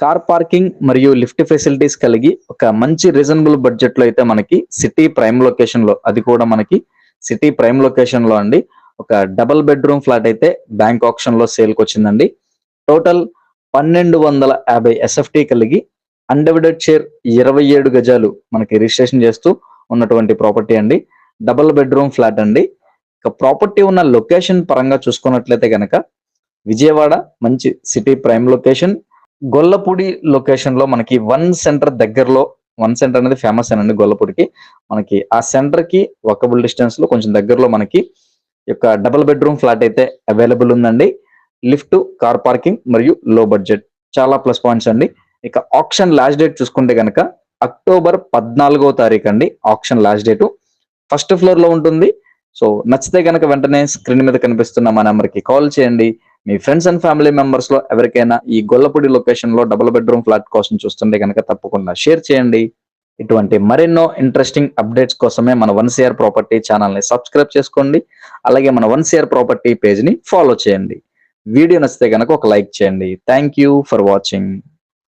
Car parking మరియు lift facilities కలిగి ఒక మంచి రీజనబుల్ బడ్జెట్ లో అయితే మనకి సిటీ ప్రైమ్ లొకేషన్ లో, అది కూడా మనకి సిటీ ప్రైమ్ లొకేషన్ లో అండి, ఒక డబుల్ బెడ్రూమ్ ఫ్లాట్ అయితే బ్యాంక్ ఆప్షన్ లో సేల్ కి వచ్చిందండి. టోటల్ 1250 ఎస్ఎఫ్టీ కలిగి అన్డివైడెడ్ షేర్ 27 గజాలు మనకి రిజిస్ట్రేషన్ చేస్తూ ఉన్నటువంటి ప్రాపర్టీ అండి. డబుల్ బెడ్రూమ్ ఫ్లాట్ అండి. ఇక ప్రాపర్టీ ఉన్న లొకేషన్ పరంగా చూసుకున్నట్లయితే కనుక విజయవాడ మంచి city prime location, Gollapudi location లో మనకి వన్ సెంటర్ దగ్గరలో, వన్ సెంటర్ అనేది ఫేమస్ అండి గొల్లపూడికి. మనకి ఆ సెంటర్ కి వాకబుల్ డిస్టెన్స్ లో కొంచెం దగ్గరలో మనకి యొక్క డబుల్ బెడ్రూమ్ ఫ్లాట్ అయితే అవైలబుల్ ఉందండి. లిఫ్ట్, కార్ పార్కింగ్ మరియు లో బడ్జెట్, చాలా ప్లస్ పాయింట్స్ అండి. ఇక ఆప్షన్ లాస్ట్ డేట్ చూసుకుంటే కనుక అక్టోబర్ 14వ తారీఖు అండి option last date. First floor లో ఉంటుంది. సో నచ్చితే కనుక వెంటనే స్క్రీన్ మీద కనిపిస్తున్న మా నెంబర్ కి కాల్ చేయండి. మీ ఫ్రెండ్స్ అండ్ ఫ్యామిలీ మెంబర్స్ లో ఎవరికైనా ఈ గొల్లపూడి లొకేషన్ లో డబుల్ బెడ్రూమ్ ఫ్లాట్ కోసం చూస్తుంటే కనుక తప్పకుండా షేర్ చేయండి. ఇటువంటి మరెన్నో ఇంట్రెస్టింగ్ అప్డేట్స్ కోసమే మన 1CR ప్రాపర్టీ ఛానల్ ని సబ్స్క్రైబ్ చేసుకోండి. అలాగే మన 1CR ప్రాపర్టీ పేజ్ ని ఫాలో చేయండి. వీడియో నచ్చితే కనుక ఒక లైక్ చేయండి. Thank you for watching.